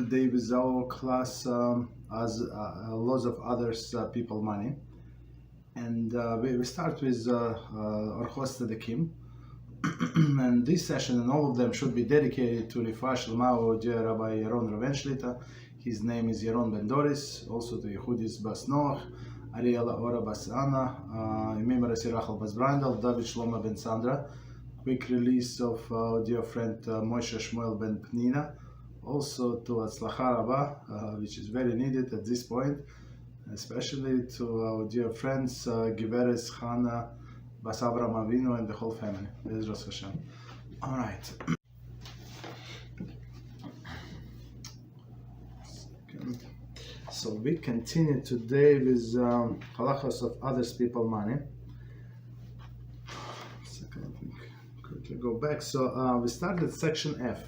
today with our class as lots of others people money, and we start with Orchos Tzadikim, and this session and all of them should be dedicated to Rifah Shlema dear Rabbi Yaron Roven Shlita. His name is Yaron Ben Doris. Also to Yehudis Bas Noach, Ariela Ora Bas Anna, Imim Rasi Rachel Bas Brandel, David Shlomo Ben Sandra. Quick release of our dear friend Moshe Shmuel Ben Pnina. Also to Atzlacha Rabba, which is very needed at this point, especially to our dear friends Giveres Chana Bas Avram Avinu and the whole family. Beezrat Hashem. All right. So we continue today with Halachos of others people money. Second, let me quickly go back. So we started section F.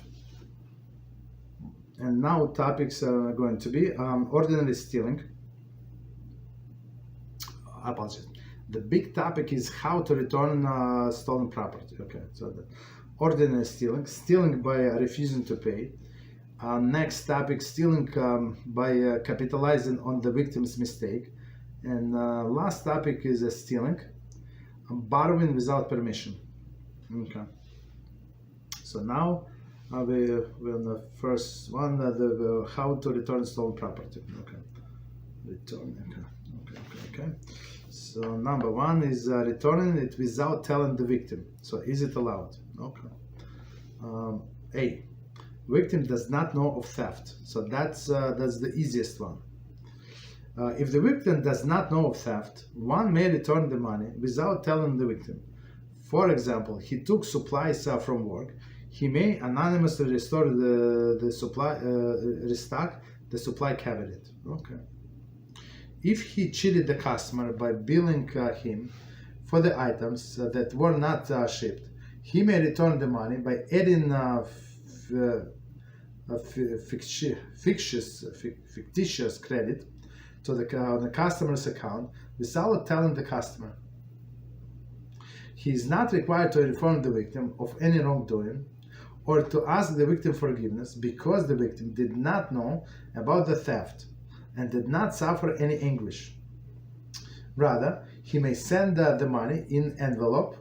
And now topics are going to be ordinary stealing. Apologies. The big topic is how to return stolen property. Okay, so the ordinary stealing, stealing by refusing to pay. Next topic, stealing by capitalizing on the victim's mistake. And last topic is stealing, borrowing without permission. Okay. So now we're on the first one, how to return stolen property. Okay. Return. Okay. So number one is returning it without telling the victim. So is it allowed? Okay. A. Victim does not know of theft. So that's the easiest one. If the victim does not know of theft, one may return the money without telling the victim. For example, he took supplies from work. He may anonymously restore the supply, restock the supply cabinet. Okay. If he cheated the customer by billing him for the items that were not shipped, he may return the money by adding fictitious credit to the customer's account without telling the customer. He is not required to inform the victim of any wrongdoing or to ask the victim forgiveness because the victim did not know about the theft and did not suffer any anguish. Rather, he may send the money in envelope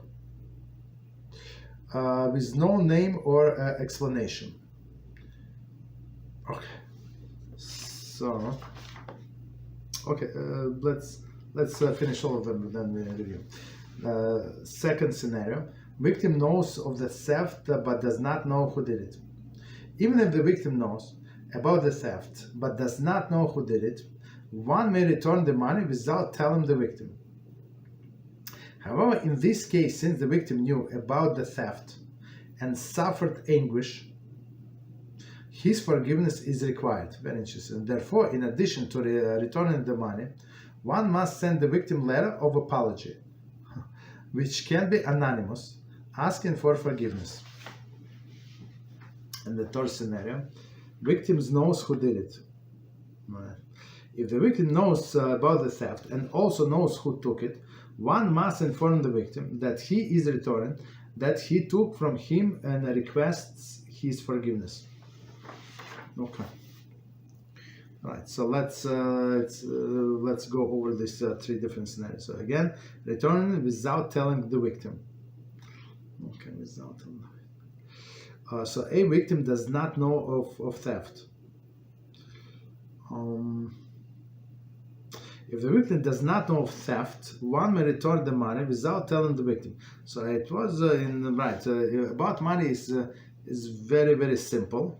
with no name or explanation. Okay. So, okay, let's finish all of them, then we review. Second scenario, victim knows of the theft but does not know who did it. Even if the victim knows about the theft but does not know who did it, one may return the money without telling the victim. However, in this case, since the victim knew about the theft and suffered anguish, his forgiveness is required. Very interesting. Therefore, in addition to returning the money, one must send the victim letter of apology, which can be anonymous, asking for forgiveness. And the third scenario, victim knows who did it. If the victim knows about the theft and also knows who took it, one must inform the victim that he is returning that he took from him and requests his forgiveness. Okay. All right. So let's go over these three different scenarios. So again, returning without telling the victim. Okay, without telling. So a victim does not know of theft. If the victim does not know of theft, one may return the money without telling the victim. So it was about money is very, very simple,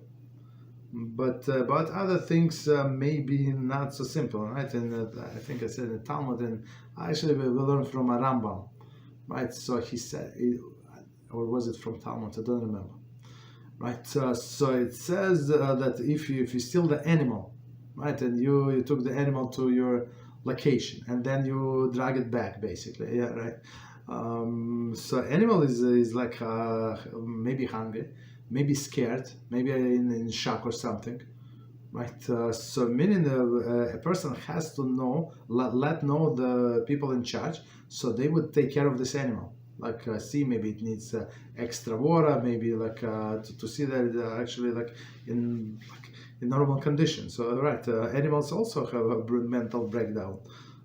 but about other things maybe not so simple, right? And I think I said in the Talmud, and actually we learned from a Rambam, right? So he said, or was it from Talmud? I don't remember. Right, so it says that if you steal the animal, right, and you took the animal to your location and then you drag it back, basically, yeah, right. So animal is like maybe hungry, maybe scared, maybe in shock or something, right? So meaning a person has to let know the people in charge, so they would take care of this animal. Like see, maybe it needs extra water, maybe like to see that it actually like in normal conditions. So right, animals also have a mental breakdown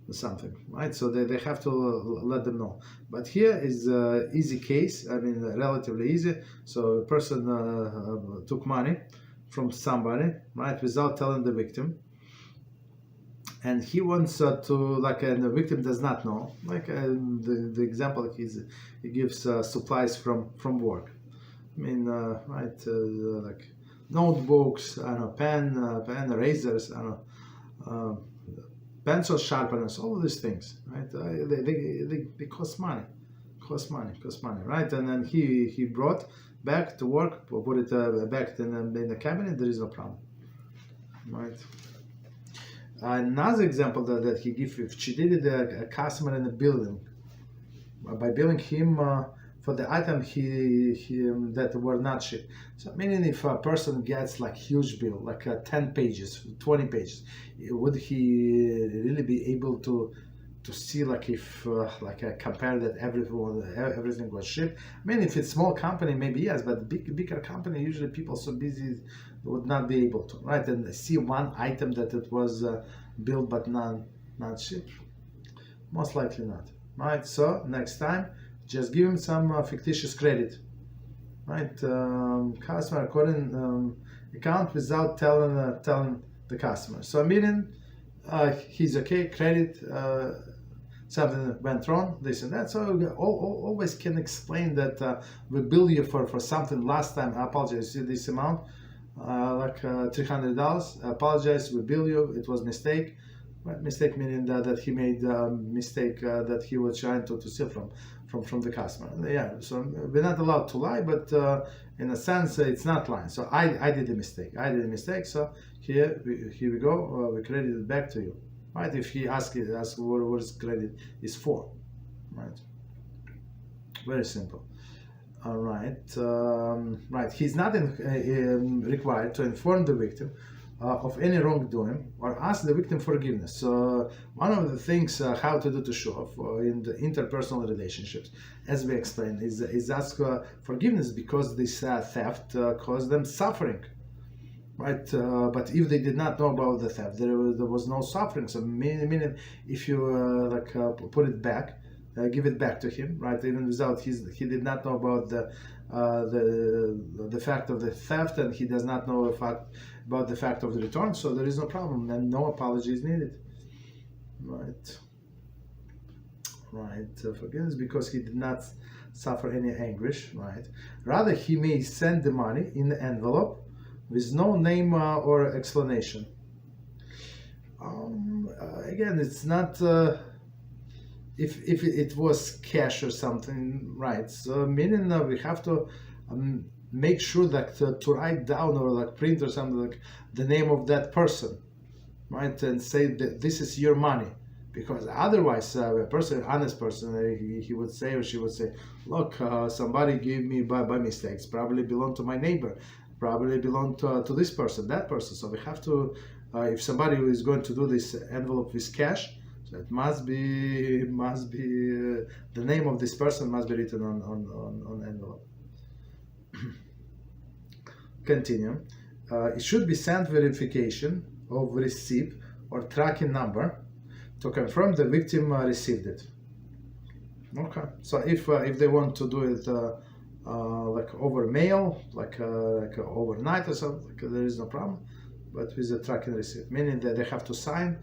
or something, right? So they have to let them know. But here is easy case, I mean relatively easy. So a person took money from somebody, right, without telling the victim, and he wants to, like, and the victim does not know, like the example he gives supplies from work. I mean, right, like notebooks, I don't know, pen, erasers, I don't know, pencil sharpeners, all of these things, right? They cost money, right? And then he brought back to work, put it back in the cabinet. There is no problem, right? Another example that he gives, if she did a customer in a building, by billing him for the item that were not shipped. So meaning if a person gets like huge bill, like 10 pages, 20 pages, would he really be able to see, like, if compare that everything was shipped? I mean, if it's small company, maybe yes, but bigger company, usually people so busy would not be able to, right? And see one item that it was billed but not shipped, most likely not, right? So next time, just give him some fictitious credit, right? Customer according account without telling the customer. So meaning he's okay, credit, something went wrong, this and that. So we always can explain that we bill you for something last time. I apologize, this amount, like $300. I apologize, we bill you, it was mistake. Right? Mistake meaning that he made a mistake that he was trying to steal from the customer. Yeah, so we're not allowed to lie, but in a sense it's not lying. So I did a mistake. So here we go. We credit it back to you, right? If he asks what his credit is for, right? Very simple. All right, right. He's not required to inform the victim of any wrongdoing or ask the victim forgiveness. So one of the things how to do teshuvah in the interpersonal relationships, as we explained, is ask forgiveness because this theft caused them suffering, right? But if they did not know about the theft, there was no suffering. So meaning if you put it back, give it back to him, right? Even without he did not know about the fact of the theft, and he does not know about the fact of the return, so there is no problem and no apology is needed, right? Forgiveness because he did not suffer any anguish, right? Rather, he may send the money in the envelope with no name or explanation. Again, it's not if it was cash or something, right? So meaning we have to make sure that to write down or like print or something like the name of that person, right? And say that this is your money, because otherwise a person, honest person, he would say or she would say, look, somebody gave me by mistakes, probably belong to my neighbor, probably belong to this person, that person. So we have to, if somebody is going to do this envelope with cash, so it must be the name of this person must be written on envelope. Continue. It should be sent verification of receipt or tracking number to confirm the victim received it. Okay. So if they want to do it like over mail, like overnight or something, there is no problem. But with the tracking receipt, meaning that they have to sign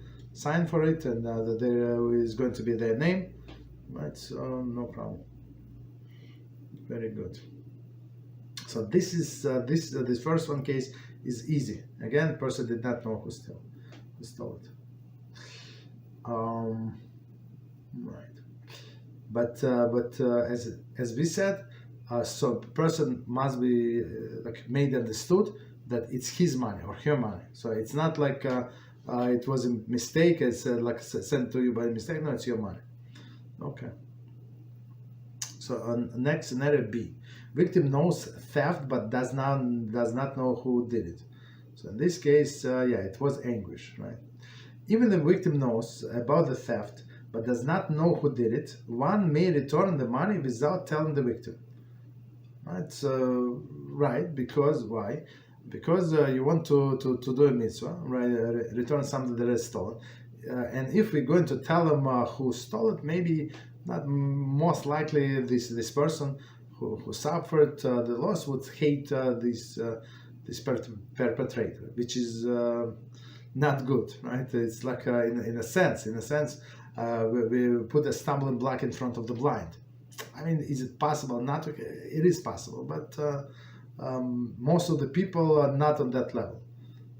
for it, and that there is going to be their name, right? So no problem. Very good. So this is this first one case is easy. Again, person did not know who stole it. Right. But as we said, so person must be like made understood that it's his money or her money. So it's not like it was a mistake, it's like sent to you by mistake. No, it's your money. Okay. So next scenario B. Victim knows theft but does not know who did it. So in this case, yeah, it was anguish, right? Even the victim knows about the theft but does not know who did it, one may return the money without telling the victim. Right? So, right, because why? because you want to do a mitzvah, right? Return something that is stolen. And if we're going to tell them who stole it, maybe not most likely this person who suffered the loss would hate this perpetrator, which is not good, right? It's like in a sense, we put a stumbling block in front of the blind. I mean, is it possible? Not. It is possible, but most of the people are not on that level,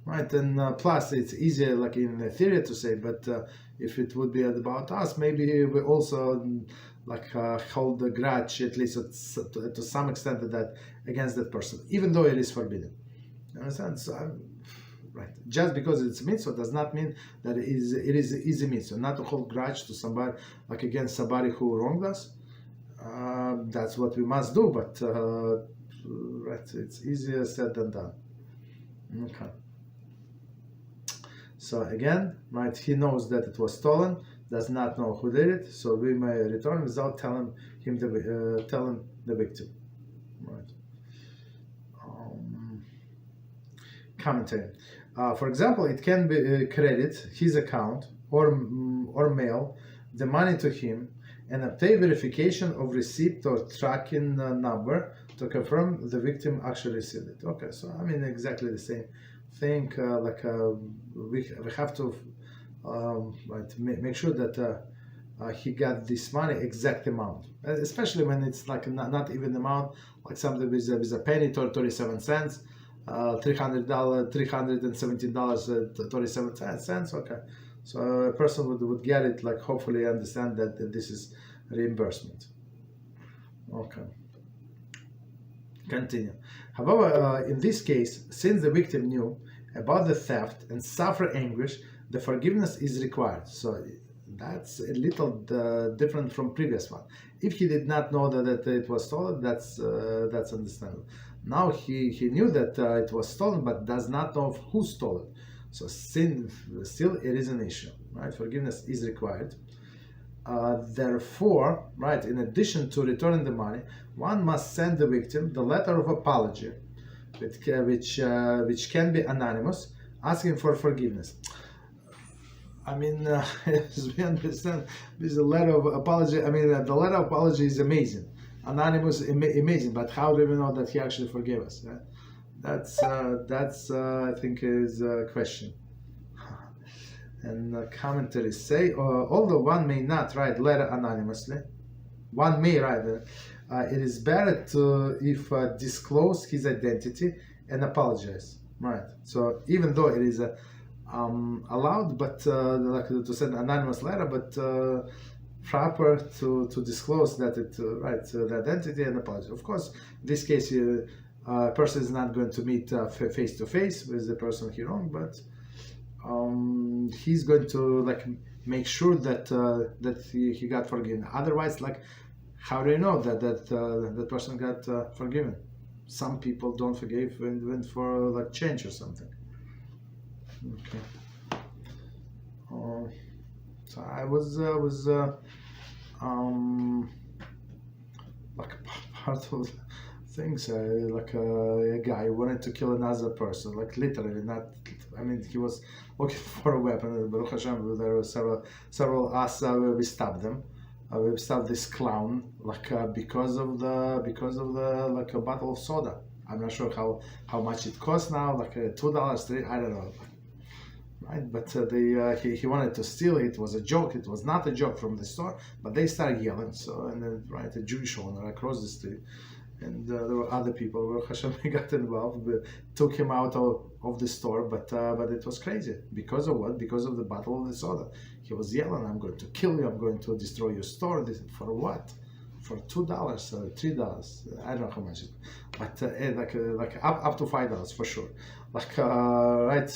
right? And plus, it's easier, like in theory, to say. But if it would be about us, maybe we also hold a grudge, at least to some extent, that against that person, even though it is forbidden. You understand? So, right. Just because it's mitzvah does not mean that it is easy mitzvah. Not to hold grudge to somebody, like against somebody who wronged us. That's what we must do, but right, it's easier said than done. Okay. So again, right, he knows that it was stolen, does not know who did it, so we may return without telling the victim. Right. Commentary. For example, it can be credit his account or mail the money to him and obtain verification of receipt or tracking number to confirm the victim actually received it. Okay, so I mean exactly the same thing. We have to right, make sure that he got this money exact amount, especially when it's like not even amount, like something with a penny or 37 cents. $317.37. Okay, so a person would get it, like hopefully understand that this is reimbursement. Okay. Continue. However, in this case, since the victim knew about the theft and suffered anguish, the forgiveness is required. So that's a little different from previous one. If he did not know that it was stolen, that's understandable. Now he knew that it was stolen, but does not know who stole it. So still it is an issue, right? Forgiveness is required. Therefore, right, in addition to returning the money, one must send the victim the letter of apology, which can be anonymous, asking for forgiveness. I mean, as we understand, this letter of apology. I mean, the letter of apology is amazing, anonymous, amazing. But how do we know that he actually forgave us? Right? That's I think is a question. And commentaries say, although one may not write letter anonymously, one may write it. It is better if disclose his identity and apologize. Right. So even though it is allowed, but like to send an anonymous letter, but proper to disclose that it the identity and apologize. Of course, in this case, a person is not going to meet face to face with the person he wronged, but he's going to make sure that he got forgiven. Otherwise, how do you know that person got forgiven? Some people don't forgive and went for change or something. Okay. So I was part of things. A guy wanted to kill another person, literally, not. I mean, he was looking for a weapon. Baruch Hashem, there were several us. We stopped them. We stopped this clown, because of the a bottle of soda. I'm not sure how much it costs now, $2, $3, I don't know. Right, but he wanted to steal it. It was a joke. It was not a joke from the store, but they started yelling. So and then a Jewish owner across the street, and there were other people where Hashem got involved. We took him out of the store, but it was crazy. Because of what? Because of the bottle of the soda. He was yelling, "I'm going to kill you. I'm going to destroy your store." For what? For $2 or $3. I don't know how much, but up to $5 for sure. Right.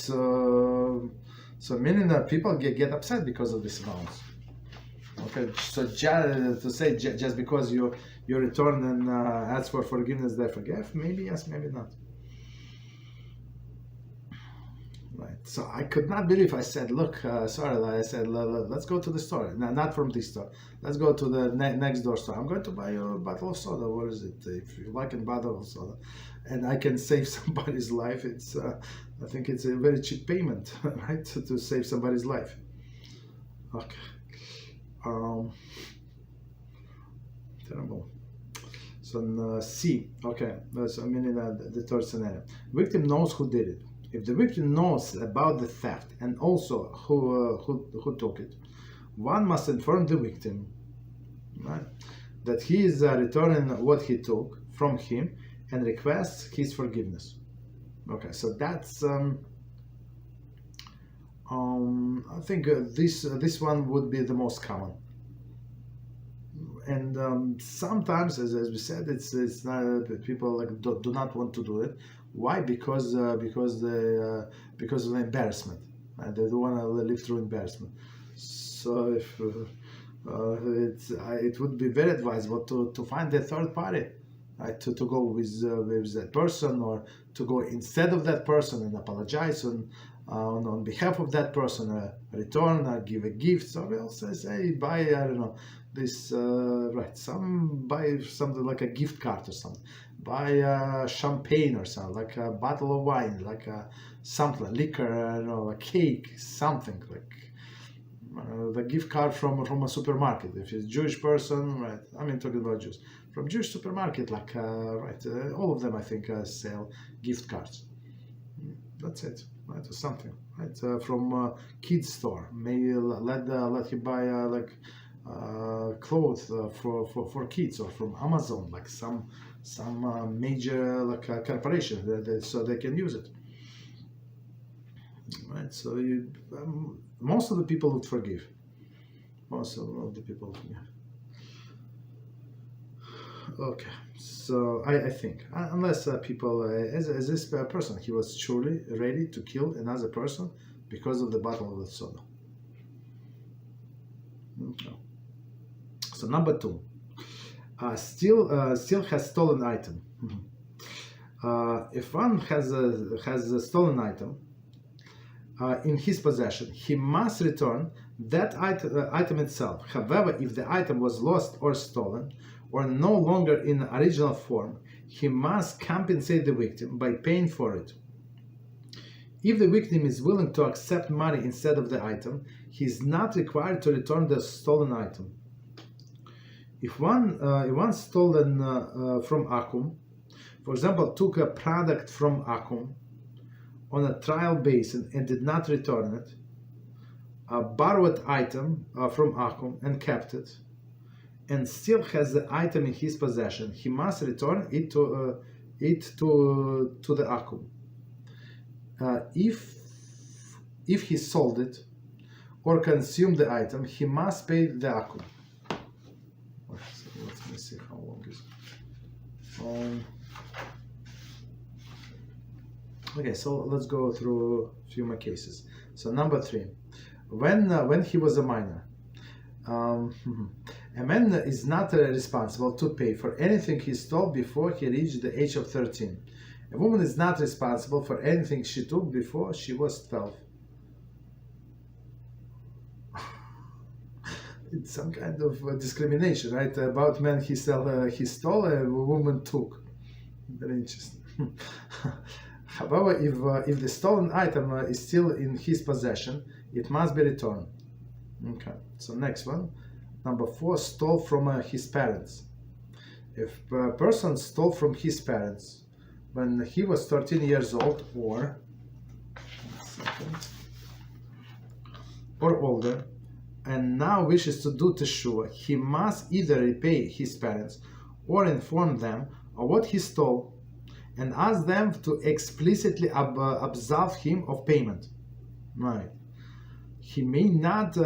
So meaning that people get upset because of this amounts. Okay. So to say just because you return and ask for forgiveness, they forgive. Maybe yes, maybe not. Right. So I could not believe. I said, look, sorry, I said, let's go to the store. No, not from this store. Let's go to the next door store. I'm going to buy you a bottle of soda. What is it? If you like a bottle of soda, and I can save somebody's life, it's I think it's a very cheap payment, right? To save somebody's life. Okay. Terrible. So C. Okay. So I mean, the third scenario. Victim knows who did it. If the victim knows about the theft and also who took it, one must inform the victim, right, that he is returning what he took from him and requests his forgiveness. Okay, so that's I think this one would be the most common. And sometimes, as we said, it's not, people like do not want to do it. Why? Because of the embarrassment, and they don't want to live through embarrassment. So if it would be very advisable to find a third party, right, to go with that person, or to go instead of that person and apologize on behalf of that person, return or give a gift. So we also say buy, I don't know, this right, buy something like a gift card or something, buy champagne or something, like a bottle of wine, like something, liquor, I don't know, a cake, something like the gift card from a supermarket. If it's a Jewish person, right, I mean, talking about Jews, from Jewish supermarket, like right, all of them I think sell gift cards. That's it, right, or something, right, from kids store, maybe let him buy like clothes for kids, or from Amazon, like some major like corporation, so they can use it, right? So most of the people would forgive. Most of the people would forgive. Okay, so I think unless people, as this person, he was truly ready to kill another person because of the bottle of soda. Okay. So number 2, still has stolen item. If one has a stolen item in his possession, he must return that item itself. However, if the item was lost or stolen, or no longer in original form, he must compensate the victim by paying for it. If the victim is willing to accept money instead of the item, he is not required to return the stolen item. If one stolen from Akum, for example, took a product from Akum on a trial basis and did not return it, borrowed item from Akum and kept it, and still has the item in his possession, he must return it to the Akum. If he sold it or consumed the item, he must pay the Akum. Let me see how long is it. Okay, so let's go through a few more cases. So number 3, when he was a minor, a man is not responsible to pay for anything he stole before he reached the age of 13. A woman is not responsible for anything she took before she was 12. It's some kind of discrimination, right? About men he stole, a woman took. Very interesting. However, if the stolen item is still in his possession, it must be returned. Okay, so next one. Number 4, stole from his parents. If a person stole from his parents when he was 13 years old or older, and now wishes to do teshuvah, he must either repay his parents or inform them of what he stole and ask them to explicitly absolve him of payment. Right. He may not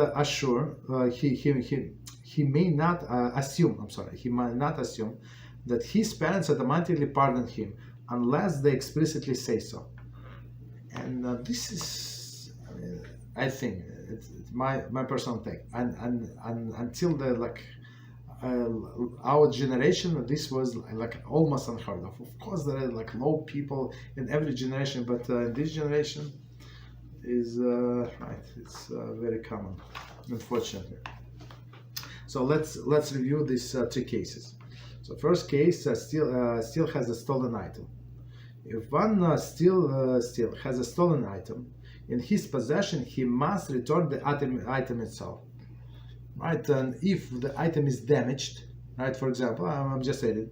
he may not assume that his parents automatically pardon him unless they explicitly say so. And this is, I think, it's my personal take. And until our generation, this was like almost unheard of. Of course, there are like low people in every generation, but in this generation, is right. It's very common, unfortunately. So let's review these three cases. So first case, still has a stolen item. If one still has a stolen item in his possession, he must return the item itself, right? And if the item is damaged, right? For example, I'm just saying,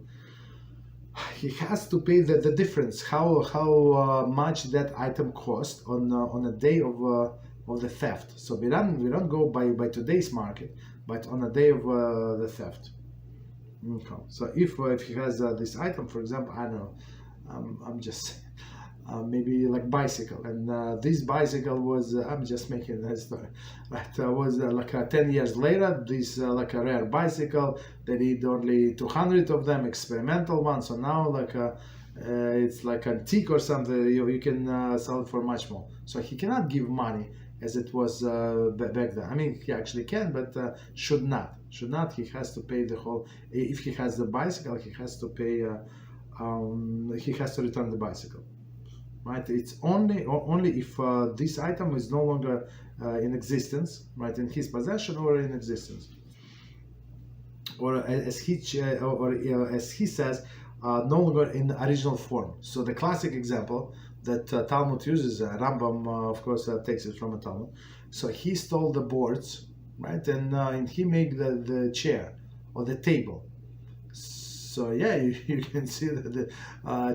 he has to pay the difference, how much that item cost on a day of the theft. So we don't go by today's market, but on a day of the theft. Okay. So if he has this item, for example, I don't know, I'm just maybe like bicycle, and this bicycle was I'm just making that story, but was like 10 years later, this like a rare bicycle. They need only 200 of them, experimental ones. So now like it's like antique or something. You can sell it for much more. So he cannot give money as it was back then. I mean, he actually can, but should not. He has to pay the whole. If he has the bicycle, he has to pay. He has to return the bicycle. Right? It's only if this item is no longer in existence, right, in his possession or in existence, or as he says, no longer in original form. So the classic example that Talmud uses, Rambam of course takes it from a Talmud. So he stole the boards, right, and he made the chair or the table. So yeah, you can see that the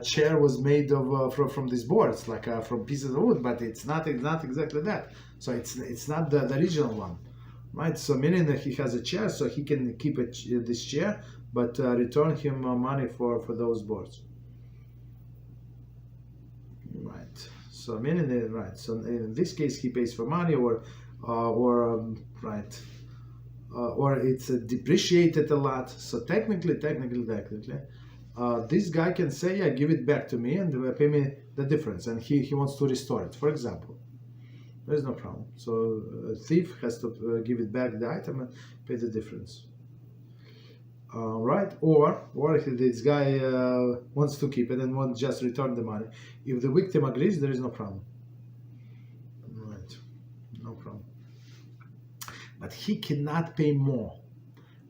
chair was made of from these boards, like from pieces of wood, but it's not exactly that. So it's not the original one, right? So meaning that he has a chair, so he can keep this chair, but return him money for those boards, right? So meaning that, right. So in this case, he pays for money, or right. Or it's depreciated a lot. So technically, this guy can say, yeah, give it back to me and pay me the difference, and he wants to restore it, for example. There's no problem. So a thief has to give it back, the item, and pay the difference. Right? Or if this guy wants to keep it and won't just return the money. If the victim agrees, there is no problem. Right? No problem. But he cannot pay more.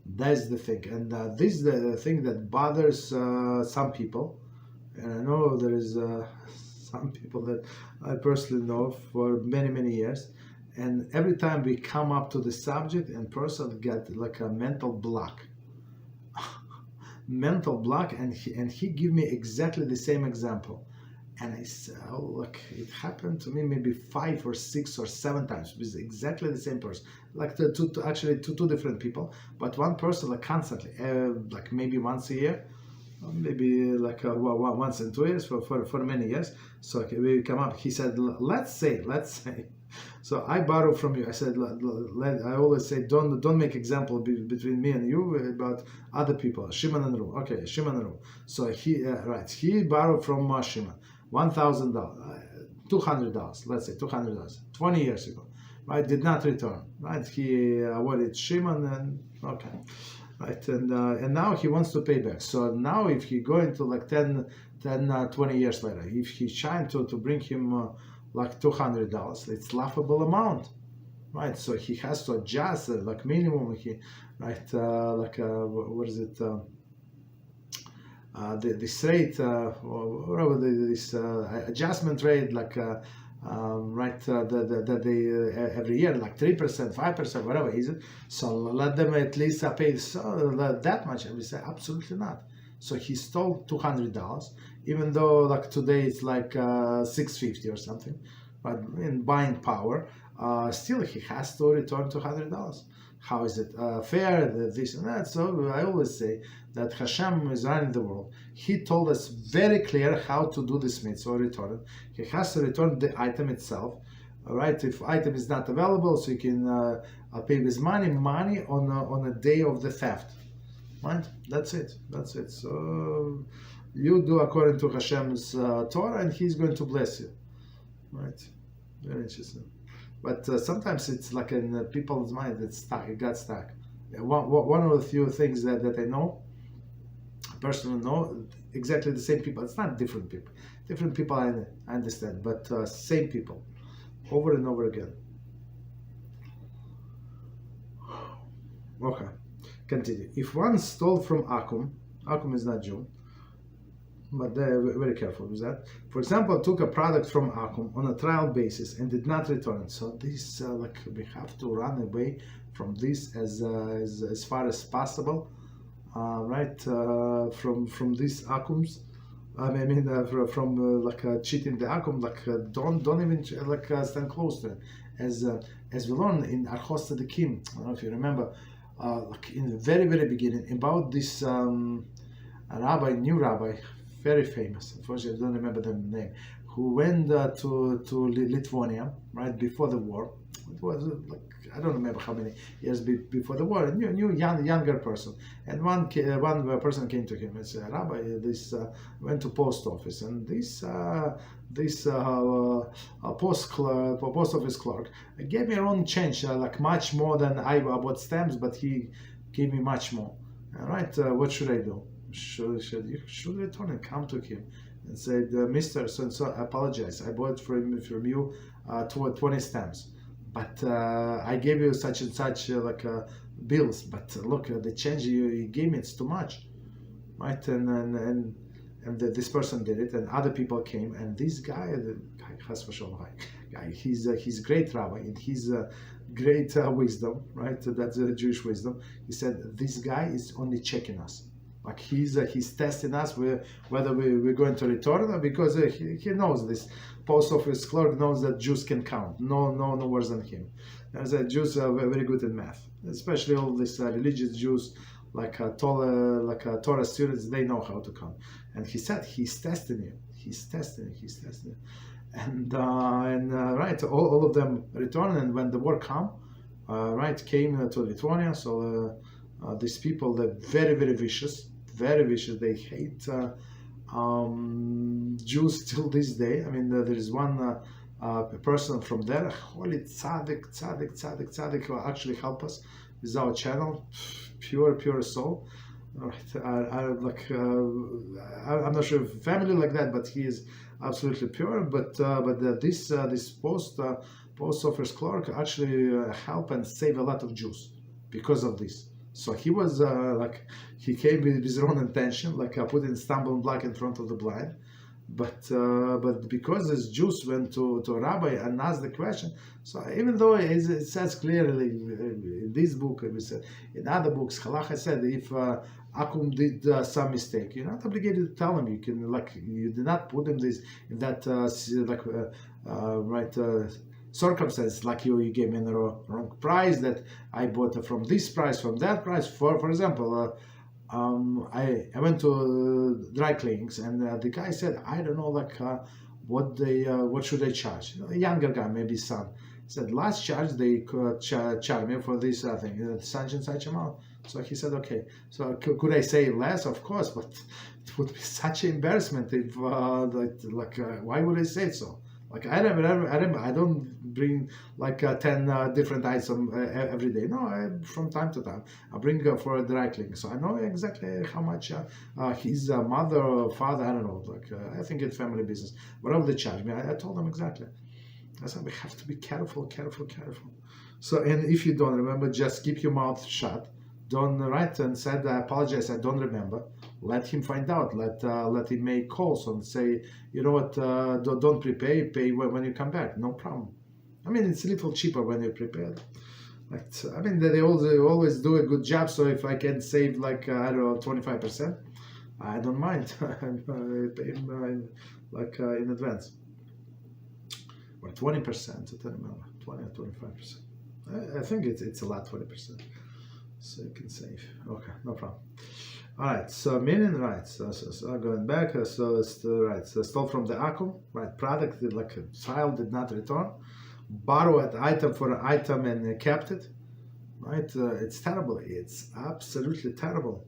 That's the thing, and this is the thing that bothers some people. And I know there is some people that I personally know for many years, and every time we come up to the subject, and person get like a mental block, and he give me exactly the same example. And I said, oh, look, it happened to me maybe 5 or 6 or 7 times with exactly the same person. Like two different people, but one person like constantly, like maybe once a year, maybe like once in 2 years for many years. So we come up. He said, let's say. So I borrow from you. I said, I always say, don't make example between me and you about other people. Shimon and Ru. Okay, Shimon and Ru. So he borrowed from Shimon $1,000, $200. Let's say $200. 20 years ago, right? Did not return. Right? He awarded Shimon, and okay. Right, and now he wants to pay back. So now if he go into like 20 years later, if he's trying to bring him like $200, it's laughable amount, right? So he has to adjust like minimum. What is it? This rate, whatever this adjustment rate, like that they every year, like 3%, 5%, whatever is it. So let them at least pay that much. And we say absolutely not. So he stole $200, even though like today it's like $650 or something. But in buying power, still he has to return $200. How is it fair? This and that. So I always say that Hashem is running the world. He told us very clear how to do this mitzvah, return it. He has to return the item itself. All right. If item is not available, so you can pay with money on a day of the theft. Right? That's it. So you do according to Hashem's Torah, and He's going to bless you. Right? Very interesting. But sometimes it's like in people's mind, it got stuck. One of the few things that I know, personally know, exactly the same people. It's not different people. Different people I understand, but same people. over and over again. Okay, continue. If one stole from Akum is not Jew, but they're very careful with that. For example, took a product from Akum on a trial basis and did not return it. So this, like, we have to run away from this as far as possible, right? From these Akums. From cheating the Akum, don't even stand close to it. As we learn in Halachos Tzadikim, I don't know if you remember, in the very beginning, about this new rabbi, very famous. Unfortunately, I don't remember the name. Who went to Lithuania right before the war. It was I don't remember how many years before the war. A new younger person, and one person came to him and said, "Rabbi, this went to post office, and this post office clerk gave me wrong change, much more than I bought stamps, but he gave me much more. All right, what should I do? Should return and come to him and said, Mr. So I apologize. I bought from you 20 stamps, but I gave you such and such bills. But look, the change you gave me, it's too much, right? And this person did it, and other people came, and this guy, he's great rabbi, and he's great wisdom, right? That's Jewish wisdom. He said this guy is only checking us. Like he's testing us whether we're going to return, because he knows this post office clerk knows that Jews can count. No worse than him. As Jews are very good in math, especially all these religious Jews, Torah students. They know how to count. And he said he's testing you. He's testing you. And right, all of them returned. And when the war came to Lithuania, so these people, they're very vicious. Very vicious. They hate Jews till this day. I mean, there is one person from there, holy tzaddik, who actually help us with our channel, pure soul. I'm not sure if family like that, but he is absolutely pure. But this post office clerk actually help and save a lot of Jews because of this. So he was he came with his own intention, putting stumbling block in front of the blind, but because these Jews went to a rabbi and asked the question. So even though it says clearly in this book, we said in other books, Halachos said if Akum did some mistake, you're not obligated to tell him. You can you did not put him in that circumstance, like you gave me the wrong price, that I bought from this price, from that price. For example, I went to dry cleanings, and the guy said, I don't know, what should I charge? A younger guy, maybe son. He said, last charge they could charge me for this thing, such and such amount. So he said, okay. So could I say less? Of course, but it would be such an embarrassment if why would I say so? I don't bring 10 different items every day. No, from time to time I bring for a dry cleaning, so I know exactly how much his mother or father, I don't know. I think it's family business. Whatever they charge me, I told them exactly. I said we have to be careful. So, and if you don't remember, just keep your mouth shut. Don't write and said I apologize, I don't remember. Let him find out. Let him make calls and say, you know what, don't prepare, pay when you come back. No problem. I mean, it's a little cheaper when you're prepared. I mean, they always do a good job. So if I can save I don't know, 25%, I don't mind. I pay him in advance. Or 20%. I don't remember, 20 or 25%. I think it's a lot, 20%. So you can save. Okay, no problem. All right. So meaning, right. So going back. So stole from the Akum. Right. Product like a child did not return. Borrowed item for an item and kept it. Right. It's terrible. It's absolutely terrible.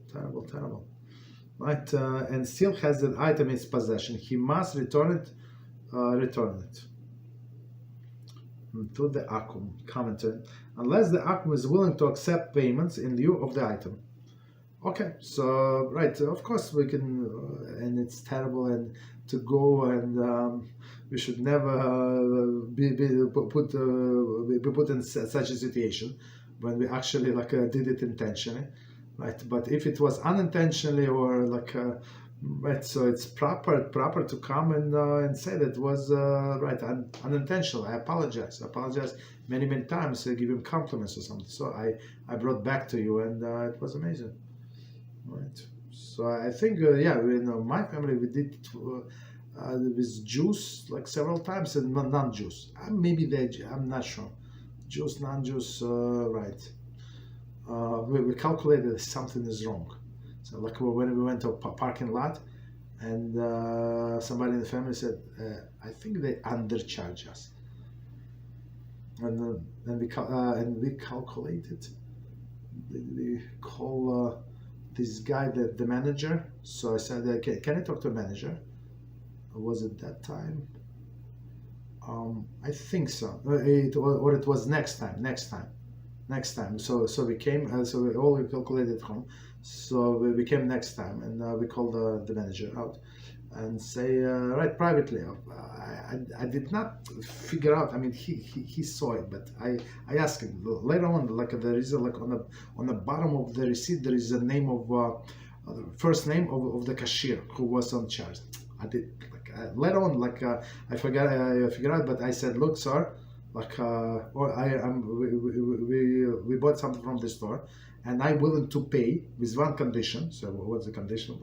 Right. And still has that item in his possession. He must return it. To the Akum. Commentary. Unless the Akum is willing to accept payments in lieu of the item. Okay, so right, of course we can, and it's terrible, and to go and we should never be put in such a situation when we actually did it intentionally, right? But if it was unintentionally or right, so it's proper to come and say that it was right unintentional. I apologize many times. I give him compliments or something. So I brought back to you, and it was amazing. Right. So I think, yeah, my family, we did with Jews several times, and non-Jews. Maybe I'm not sure. Jews, non-Jews, right. We calculated something is wrong. So when we went to a parking lot, and somebody in the family said, I think they undercharge us. And we calculated. We call this guy the manager. So I said, can I talk to a manager? Was it that time? I think so. Or it was next time. So we came. So we all calculated home. So we came next time, and we called the manager out and say right privately. I did not figure out. I mean, he saw it, but I asked him later on. There is on the bottom of the receipt there is a name of first name of the cashier who was on charge. I did later on I figured out, but I said, look, sir, we bought something from the store, and I'm willing to pay with one condition. So what's the condition?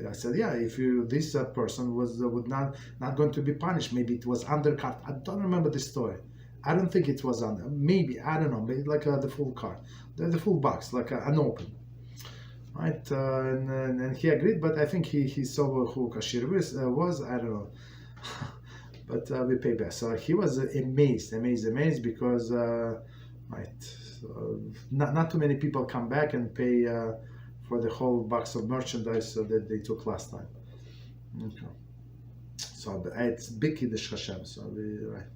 I said, yeah, if this person would not going to be punished, maybe it was undercut. I don't remember the story. I don't think it was under. Maybe I don't know. Maybe the full card, the full box, unopened. Right, and he agreed, but I think he saw who cashier was. I don't know. But we pay back. So he was amazed because right, so not too many people come back and pay for the whole box of merchandise that they took last time. Okay. So it's big Kiddush Hashem. So we right.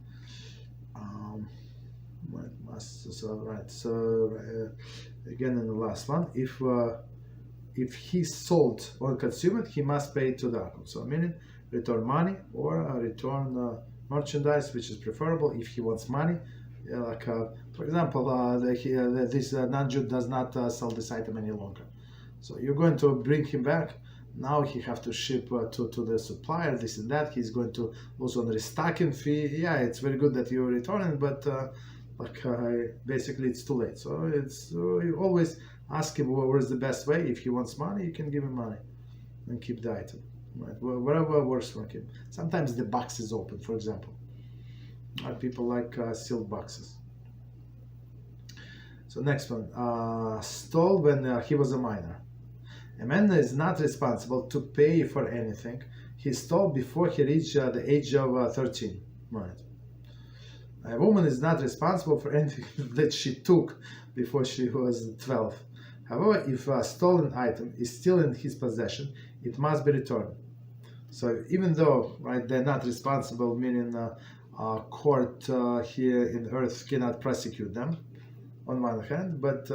So again in the last one, if he sold or consumed, he must pay to the account. So meaning return money or return merchandise, which is preferable if he wants money. For example, this non-Jew does not sell this item any longer. So you're going to bring him back. Now he have to ship to the supplier, this and that. He's going to lose on the restocking fee. Yeah, it's very good that you return it, but basically it's too late. So it's you always ask him what is the best way. If he wants money, you can give him money and keep the item. Right? Whatever works for him. Sometimes the box is open, for example. People like sealed boxes. So next one, stole when he was a minor. A man is not responsible to pay for anything he stole before he reached the age of 13. Right. A woman is not responsible for anything that she took before she was 12. However, if a stolen item is still in his possession, it must be returned. So even though, right, they're not responsible, meaning court here in earth cannot prosecute them, on one hand, but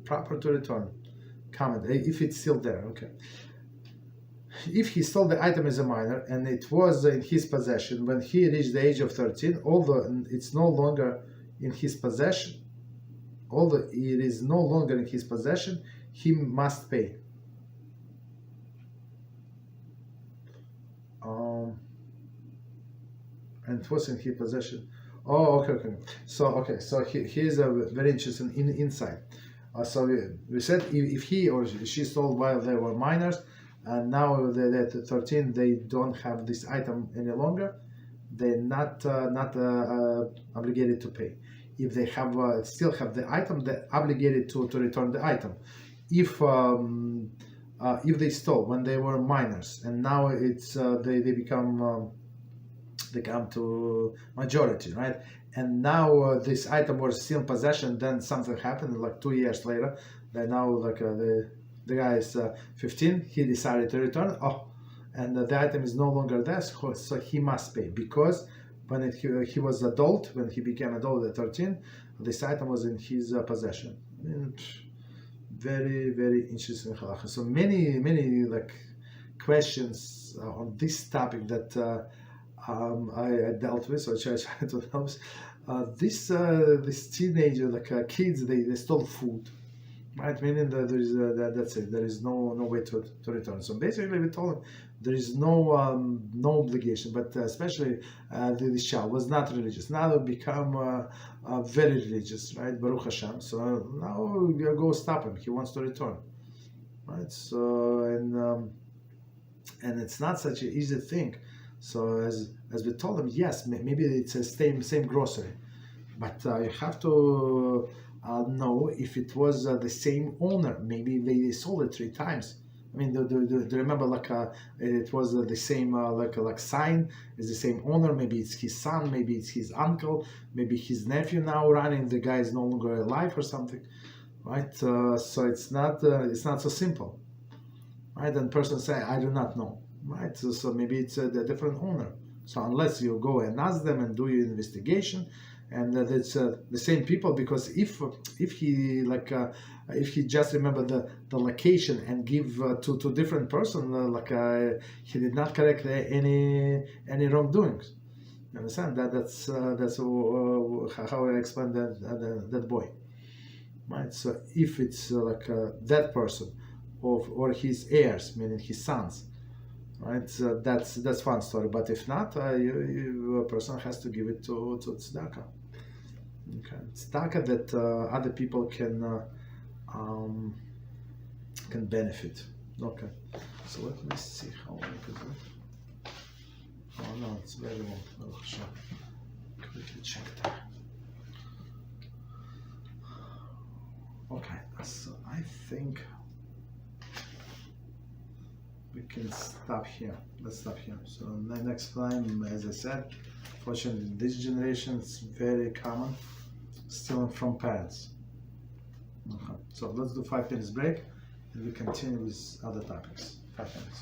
proper to return. Comment if it's still there. Okay. If he stole the item as a minor and it was in his possession when he reached the age of 13, although it's no longer in his possession, although it is no longer in his possession, he must pay. And it was in his possession. Oh, okay. So here's a very interesting insight. So we said if he or she stole while they were minors, and now they're at 13, they don't have this item any longer, they're not obligated to pay. If they have still have the item, they're obligated to return the item. If they stole when they were minors and now it's they become they come to majority, right? And now this item was still in possession, then something happened like 2 years later, then now the guy is 15, he decided to return, and the item is no longer there, so he must pay, because when he was adult, when he became adult at 13, this item was in his possession. Very, very interesting halacha. So many like questions on this topic that I dealt with, or I tried to help. This teenager, like kids, they stole food, right? Meaning that there is that's it. There is no way to return. So basically, we told him there is no obligation, but especially this child was not religious. Now they become very religious, right? Baruch Hashem. So now we go stop him. He wants to return, right? So and it's not such an easy thing. So as we told him, yes, maybe it's the same grocery, but you have to know if it was the same owner. Maybe they sold it 3 times. I mean, do you remember like it was the same like sign? Is the same owner? Maybe it's his son. Maybe it's his uncle. Maybe his nephew now running. The guy is no longer alive or something, right? So it's not so simple, right? And person say, I do not know. Right, so maybe it's a different owner. So unless you go and ask them and do your investigation, and it's the same people, because if he like if he just remember the location and give to different person, he did not correct any wrongdoings. You understand that's how I explain that boy. Right. So if it's that person or his heirs, meaning his sons. Right, so that's one story. But if not, a person has to give it to tzedakah. Okay, tzedakah that other people can benefit. Okay, so let me see how long is it. Oh no, it's very long. Oh, sure. Quickly check that. Okay, so I think we can stop here. Let's stop here. So next time, as I said, fortunately in this generation it's very common, stealing from parents. Okay. So let's do 5 minutes break and we continue with other topics. 5 minutes.